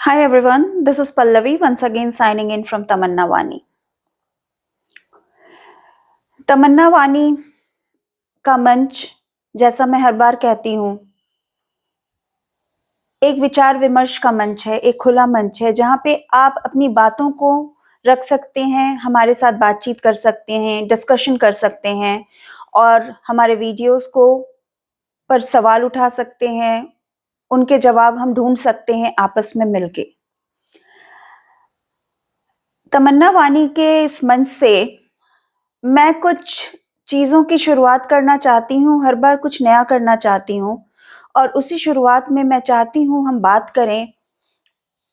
Hi everyone, this is Pallavi once again signing in from Tamanna Wani. तमन्ना वानी का मंच, जैसा मैं हर बार कहती हूँ, एक विचार विमर्श का मंच है, एक खुला मंच है जहाँ पे आप अपनी बातों को रख सकते हैं, हमारे साथ बातचीत कर सकते हैं, डिस्कशन कर सकते हैं और हमारे वीडियोस को पर सवाल उठा सकते हैं, उनके जवाब हम ढूंढ सकते हैं आपस में मिलके। तमन्ना वानी के इस मंच से मैं कुछ चीज़ों की शुरुआत करना चाहती हूँ, हर बार कुछ नया करना चाहती हूँ और उसी शुरुआत में मैं चाहती हूँ हम बात करें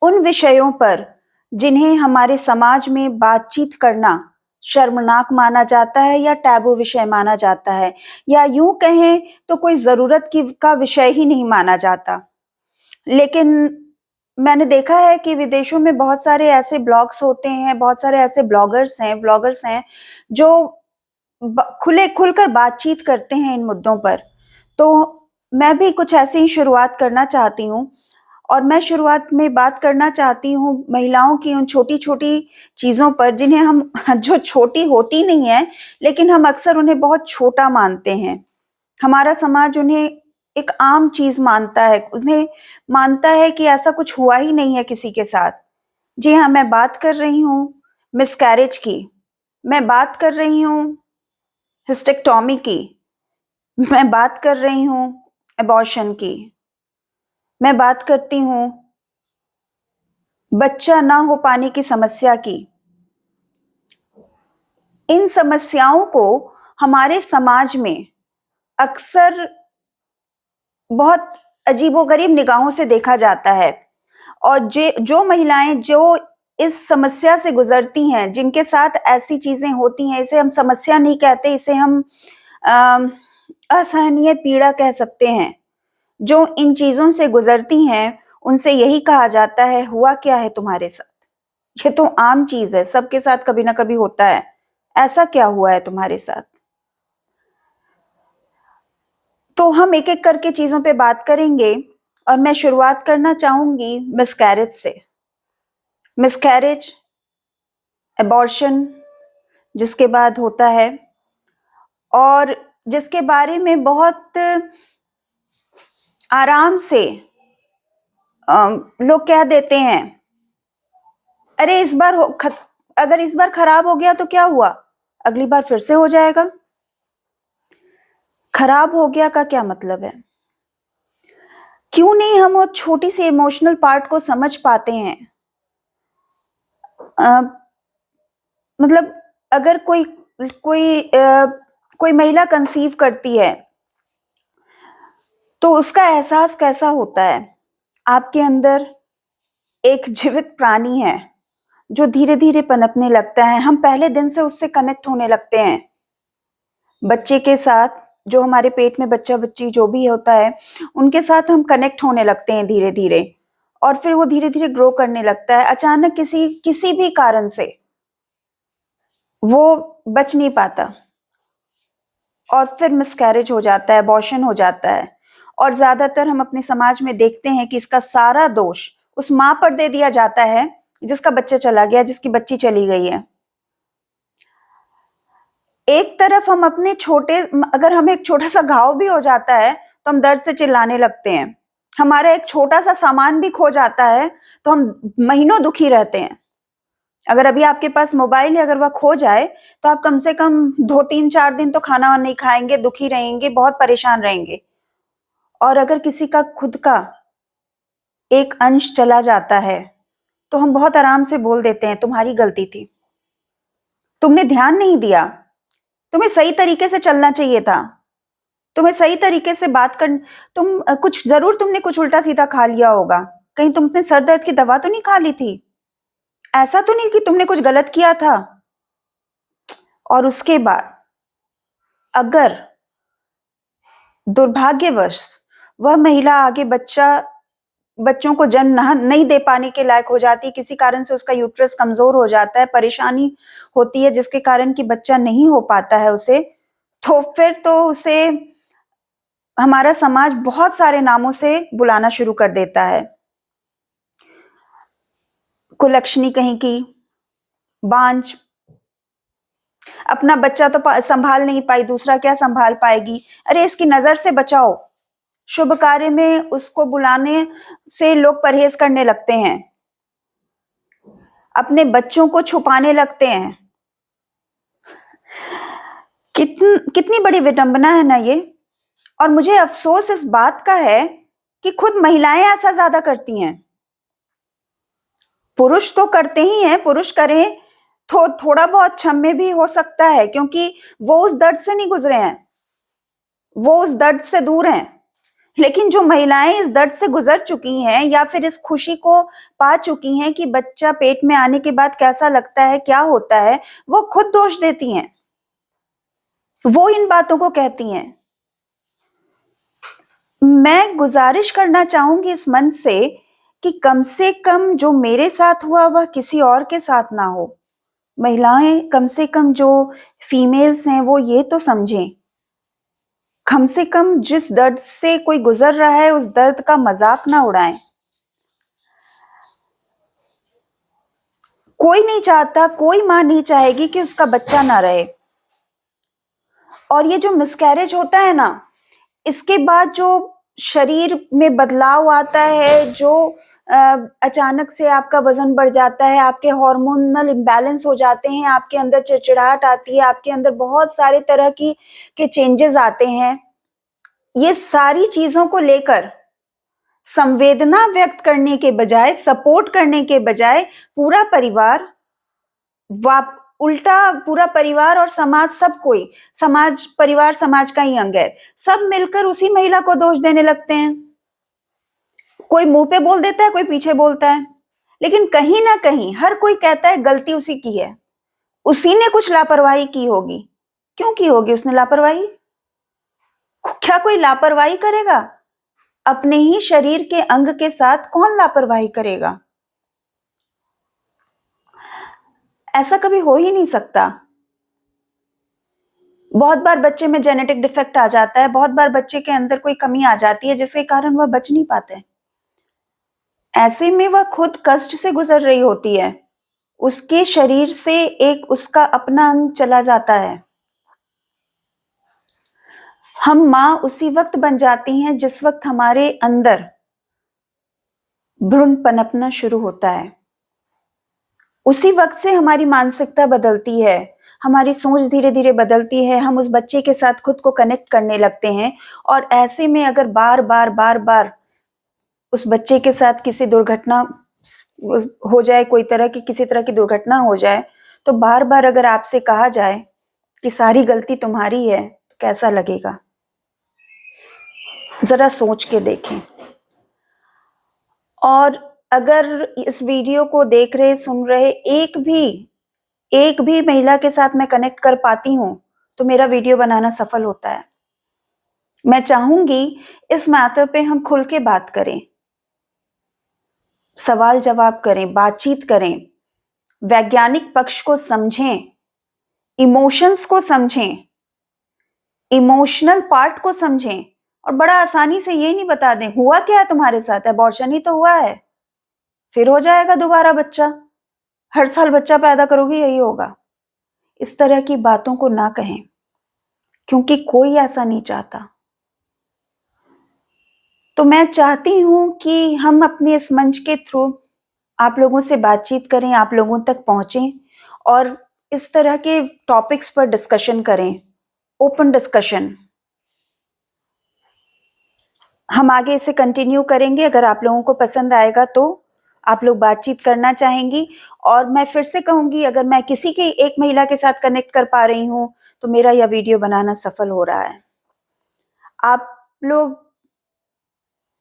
उन विषयों पर जिन्हें हमारे समाज में बातचीत करना शर्मनाक माना जाता है या टैबू विषय माना जाता है या यूं कहें तो कोई ज़रूरत की का विषय ही नहीं माना जाता। लेकिन मैंने देखा है कि विदेशों में बहुत सारे ऐसे ब्लॉग्स होते हैं, बहुत सारे ऐसे ब्लॉगर्स हैं जो खुलकर बातचीत करते हैं इन मुद्दों पर। तो मैं भी कुछ ऐसे ही शुरुआत करना चाहती हूँ और मैं शुरुआत में बात करना चाहती हूँ महिलाओं की उन छोटी-छोटी चीज़ों पर जिन्हें हम जो छोटी होती नहीं है, लेकिन हम अक्सर उन्हें बहुत छोटा मानते हैं। हमारा समाज उन्हें एक आम चीज़ मानता है, उन्हें मानता है कि ऐसा कुछ हुआ ही नहीं है किसी के साथ। जी हाँ, मैं बात कर रही हूँ मिसकैरेज की, मैं बात कर रही हूँ हिस्टेक्टोमी की, मैं बात कर रही हूँ अबॉर्शन की, मैं बात करती हूँ बच्चा ना हो पाने की समस्या की। इन समस्याओं को हमारे समाज में अक्सर बहुत अजीबोगरीब निगाहों से देखा जाता है और जो महिलाएं जो इस समस्या से गुजरती हैं, जिनके साथ ऐसी चीजें होती हैं, इसे हम समस्या नहीं कहते, इसे हम असहनीय पीड़ा कह सकते हैं। जो इन चीजों से गुजरती हैं, उनसे यही कहा जाता है, हुआ क्या है तुम्हारे साथ? ये तो आम चीज है, सबके साथ कभी ना कभी होता है। ऐसा क्या हुआ है तुम्हारे साथ? तो हम एक-एक करके चीजों पे बात करेंगे और मैं शुरुआत करना चाहूंगी मिसकैरेज से। मिसकैरेज, अबॉर्शन जिसके बाद होता है और जिसके बारे में बहुत आराम से लोग कह देते हैं, अरे अगर इस बार खराब हो गया तो क्या हुआ, अगली बार फिर से हो जाएगा। खराब हो गया का क्या मतलब है? क्यों नहीं हम वो छोटी सी इमोशनल पार्ट को समझ पाते हैं? अ, मतलब अगर कोई कोई महिला कंसीव करती है तो उसका एहसास कैसा होता है? आपके अंदर एक जीवित प्राणी है जो धीरे धीरे पनपने लगता है, हम पहले दिन से उससे कनेक्ट होने लगते हैं। बच्चे के साथ, जो हमारे पेट में बच्चा बच्ची जो भी होता है, उनके साथ हम कनेक्ट होने लगते हैं धीरे धीरे और फिर वो धीरे धीरे ग्रो करने लगता है। अचानक किसी किसी भी कारण से वो बच नहीं पाता और फिर मिसकैरेज हो जाता है, अबॉर्शन हो जाता है और ज्यादातर हम अपने समाज में देखते हैं कि इसका सारा दोष उस माँ पर दे दिया जाता है जिसका बच्चा चला गया, जिसकी बच्ची चली गई है। एक तरफ हम अपने अगर हमें एक छोटा सा घाव भी हो जाता है तो हम दर्द से चिल्लाने लगते हैं। हमारा एक छोटा सा सामान भी खो जाता है तो हम महीनों दुखी रहते हैं। अगर अभी आपके पास मोबाइल है, अगर वह खो जाए तो आप कम से कम 2 3 4 दिन तो खाना नहीं खाएंगे, दुखी रहेंगे, बहुत परेशान रहेंगे। और अगर किसी का खुद का एक अंश चला जाता है तो हम बहुत आराम से बोल देते हैं, तुम्हारी गलती थी, तुमने ध्यान नहीं दिया, तुम्हें सही तरीके से चलना चाहिए था, तुम्हें सही तरीके से बात कर, तुमने कुछ उल्टा सीधा खा लिया होगा, कहीं तुमने सर दर्द की दवा तो नहीं खा ली थी, ऐसा तो नहीं कि तुमने कुछ गलत किया था। और उसके बाद अगर दुर्भाग्यवश वह महिला आगे बच्चों को जन्म नहीं दे पाने के लायक हो जाती, किसी कारण से उसका यूट्रस कमजोर हो जाता है, परेशानी होती है जिसके कारण कि बच्चा नहीं हो पाता है उसे, तो फिर तो उसे हमारा समाज बहुत सारे नामों से बुलाना शुरू कर देता है। कुलक्षणी कहीं की, बांझ, अपना बच्चा तो संभाल नहीं पाई, दूसरा क्या संभाल पाएगी। अरे इसकी नजर से बचाओ। शुभ कार्य में उसको बुलाने से लोग परहेज करने लगते हैं, अपने बच्चों को छुपाने लगते हैं। कितनी बड़ी विडंबना है ना ये। और मुझे अफसोस इस बात का है कि खुद महिलाएं ऐसा ज्यादा करती हैं। पुरुष तो करते ही हैं, पुरुष करें तो थोड़ा बहुत क्षम्य भी हो सकता है, क्योंकि वो उस दर्द से नहीं गुजरे हैं, वो उस दर्द से दूर हैं। लेकिन जो महिलाएं इस दर्द से गुजर चुकी हैं या फिर इस खुशी को पा चुकी हैं कि बच्चा पेट में आने के बाद कैसा लगता है, क्या होता है, वो खुद दोष देती हैं, वो इन बातों को कहती हैं। मैं गुजारिश करना चाहूंगी इस मंच से कि कम से कम जो मेरे साथ हुआ वह किसी और के साथ ना हो। महिलाएं, कम से कम जो फीमेल्स हैं, वो ये तो समझें, कम से कम जिस दर्द से कोई गुजर रहा है उस दर्द का मजाक ना उड़ाएं। कोई नहीं चाहता, कोई मां नहीं चाहेगी कि उसका बच्चा ना रहे। और ये जो मिसकैरेज होता है ना, इसके बाद जो शरीर में बदलाव आता है, जो अचानक से आपका वजन बढ़ जाता है, आपके हार्मोनल इम्बैलेंस हो जाते हैं, आपके अंदर चिड़चिड़ाहट आती है, आपके अंदर बहुत सारे तरह की के चेंजेस आते हैं। ये सारी चीजों को लेकर संवेदना व्यक्त करने के बजाय, सपोर्ट करने के बजाय पूरा परिवार, उल्टा पूरा परिवार और समाज, सब कोई, समाज, परिवार समाज का ही अंग है, सब मिलकर उसी महिला को दोष देने लगते हैं। कोई मुंह पे बोल देता है, कोई पीछे बोलता है, लेकिन कहीं ना कहीं हर कोई कहता है गलती उसी की है, उसी ने कुछ लापरवाही की होगी। क्यों की होगी उसने लापरवाही? क्या कोई लापरवाही करेगा? अपने ही शरीर के अंग के साथ कौन लापरवाही करेगा? ऐसा कभी हो ही नहीं सकता। बहुत बार बच्चे में जेनेटिक डिफेक्ट आ जाता है, बहुत बार बच्चे के अंदर कोई कमी आ जाती है जिसके कारण वह बच नहीं पाते। ऐसे में वह खुद कष्ट से गुजर रही होती है, उसके शरीर से एक उसका अपना अंग चला जाता है। हम मां उसी वक्त बन जाती हैं जिस वक्त हमारे अंदर भ्रूण पनपना शुरू होता है। उसी वक्त से हमारी मानसिकता बदलती है, हमारी सोच धीरे धीरे बदलती है, हम उस बच्चे के साथ खुद को कनेक्ट करने लगते हैं। और ऐसे में अगर बार बार उस बच्चे के साथ किसी दुर्घटना हो जाए, कोई तरह की किसी तरह की दुर्घटना हो जाए, तो बार बार अगर आपसे कहा जाए कि सारी गलती तुम्हारी है, तो कैसा लगेगा? जरा सोच के देखें। और अगर इस वीडियो को देख रहे, सुन रहे एक भी महिला के साथ मैं कनेक्ट कर पाती हूं, तो मेरा वीडियो बनाना सफल होता है। मैं चाहूंगी इस मैटर पे हम खुल के बात करें, सवाल जवाब करें, बातचीत करें, वैज्ञानिक पक्ष को समझें, इमोशंस को समझें, इमोशनल पार्ट को समझें, और बड़ा आसानी से ये नहीं बता दें हुआ क्या है तुम्हारे साथ, अबॉर्शन ही तो हुआ है, फिर हो जाएगा दोबारा बच्चा, हर साल बच्चा पैदा करोगी यही होगा। इस तरह की बातों को ना कहें, क्योंकि कोई ऐसा नहीं चाहता। तो मैं चाहती हूं कि हम अपने इस मंच के थ्रू आप लोगों से बातचीत करें, आप लोगों तक पहुंचें और इस तरह के टॉपिक्स पर डिस्कशन करें, ओपन डिस्कशन। हम आगे इसे कंटिन्यू करेंगे। अगर आप लोगों को पसंद आएगा तो आप लोग बातचीत करना चाहेंगी। और मैं फिर से कहूंगी, अगर मैं किसी की एक महिला के साथ कनेक्ट कर पा रही हूं तो मेरा यह वीडियो बनाना सफल हो रहा है।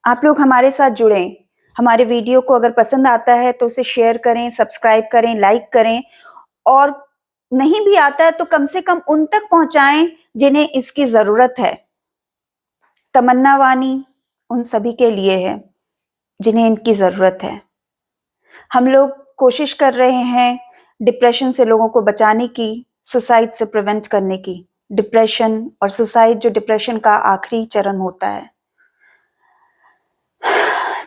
आप लोग हमारे साथ जुड़ें। हमारे वीडियो को अगर पसंद आता है तो उसे शेयर करें, सब्सक्राइब करें, लाइक करें, और नहीं भी आता है तो कम से कम उन तक पहुंचाएं जिन्हें इसकी जरूरत है। तमन्ना वाणी उन सभी के लिए है जिन्हें इनकी जरूरत है। हम लोग कोशिश कर रहे हैं डिप्रेशन से लोगों को बचाने की, सुसाइड से प्रिवेंट करने की। डिप्रेशन और सुसाइड जो डिप्रेशन का आखिरी चरण होता है।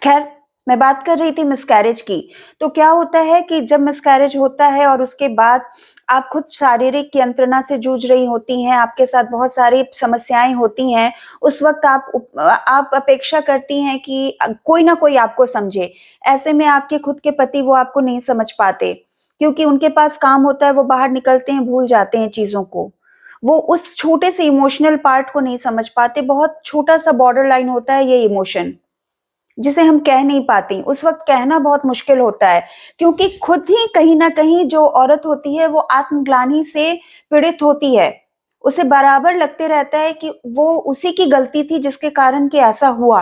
खैर, मैं बात कर रही थी मिसकैरेज की। तो क्या होता है कि जब मिसकैरेज होता है और उसके बाद आप खुद शारीरिक यंत्रणा से जूझ रही होती हैं, आपके साथ बहुत सारी समस्याएँ होती हैं, उस वक़्त आप अपेक्षा करती हैं कि कोई ना कोई आपको समझे। ऐसे में आपके खुद के पति वो आपको नहीं समझ पाते, क्योंकि उनके पास काम होता है, वो बाहर निकलते हैं, भूल जाते हैं चीज़ों को। वो उस छोटे से इमोशनल पार्ट को नहीं समझ पाते, बहुत छोटा-सा बॉर्डर लाइन होता है ये इमोशन। जिसे हम कह नहीं पाती, उस वक़्त कहना बहुत मुश्किल होता है, क्योंकि खुद ही कहीं न कहीं जो औरत होती है वो आत्मग्लानि से पीड़ित होती है। उसे बराबर लगते रहता है कि वो उसी की गलती थी जिसके कारण कि ऐसा हुआ।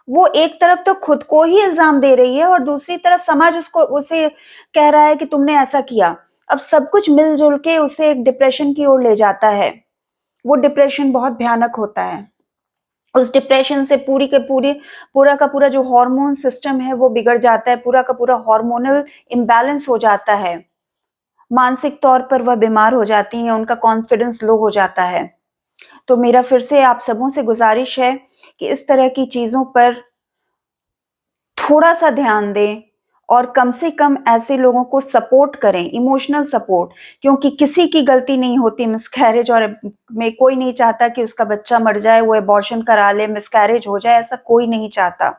वो एक तरफ तो खुद को ही इल्ज़ाम दे रही है और दूसरी तरफ समाज उसे कह रहा है कि तुमने ऐसा किया। अब सब कुछ मिल-जुल के उसे एक डिप्रेशन की ओर ले जाता है। वो डिप्रेशन बहुत भयानक होता है। उस डिप्रेशन से पूरा का पूरा जो हार्मोन सिस्टम है वो बिगड़ जाता है, पूरा का पूरा हार्मोनल इम्बैलेंस हो जाता है। मानसिक तौर पर वह बीमार हो जाती हैं, उनका कॉन्फिडेंस लो हो जाता है। तो मेरा फिर से आप सबों से गुज़ारिश है कि इस तरह की चीज़ों पर थोड़ा-सा ध्यान दें और कम से कम ऐसे लोगों को सपोर्ट करें, इमोशनल सपोर्ट, क्योंकि किसी की गलती नहीं होती मिसकैरेज और में कोई नहीं चाहता कि उसका बच्चा मर जाए, वो अबॉर्शन करा ले, मिसकैरेज हो जाए, ऐसा कोई नहीं चाहता।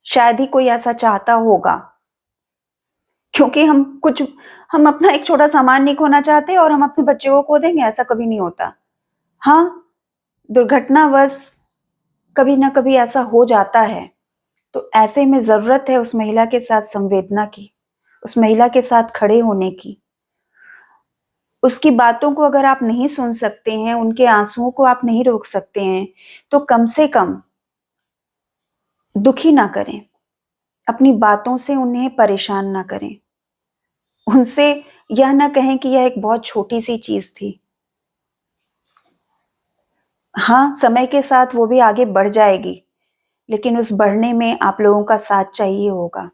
शायद ही कोई ऐसा चाहता होगा, क्योंकि हम अपना एक छोटा सामान नहीं खोना चाहते और हम अपने बच्चे को खो देंगे, ऐसा कभी नहीं होता। हाँ, दुर्घटनावश कभी न कभी ऐसा हो जाता है। तो ऐसे में ज़रूरत है उस महिला के साथ संवेदना की, उस महिला के साथ खड़े होने की। उसकी बातों को अगर आप नहीं सुन सकते हैं, उनके आँसुओं को आप नहीं रोक सकते हैं, तो कम से कम दुखी ना करें। अपनी बातों से उन्हें परेशान ना करें। उनसे यह ना कहें कि यह एक बहुत छोटी-सी चीज़ थी। हाँ, समय के साथ वो भी आगे बढ़ जाएगी, लेकिन उस बढ़ने में आप लोगों का साथ चाहिए होगा।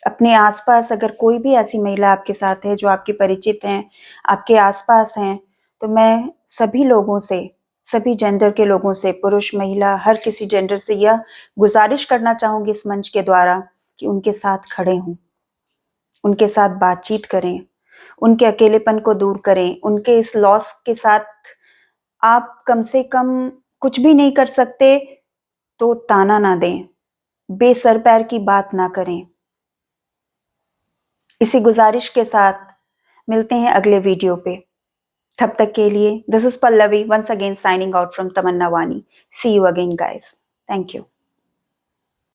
अपने आस-पास अगर कोई भी ऐसी महिला आपके साथ है जो आपके परिचित हैं, आपके आस-पास हैं, तो मैं सभी लोगों से, सभी जेंडर के लोगों से, पुरुष, महिला, हर किसी जेंडर से यह गुज़ारिश करना चाहूँगी इस मंच के द्वारा कि उनके साथ खड़े हों, उनके साथ बातचीत करें, उनके अकेलेपन को दूर करें, उनके इस लॉस के साथ आप कम से कम कुछ भी नहीं कर सकते, तो ताना ना दें, बेसर-पैर की बात ना करें। इसी गुज़ारिश के साथ मिलते हैं अगले वीडियो पे। तब तक के लिए this is Pallavi once again signing out from Tamanna Vani. See you again guys. Thank you.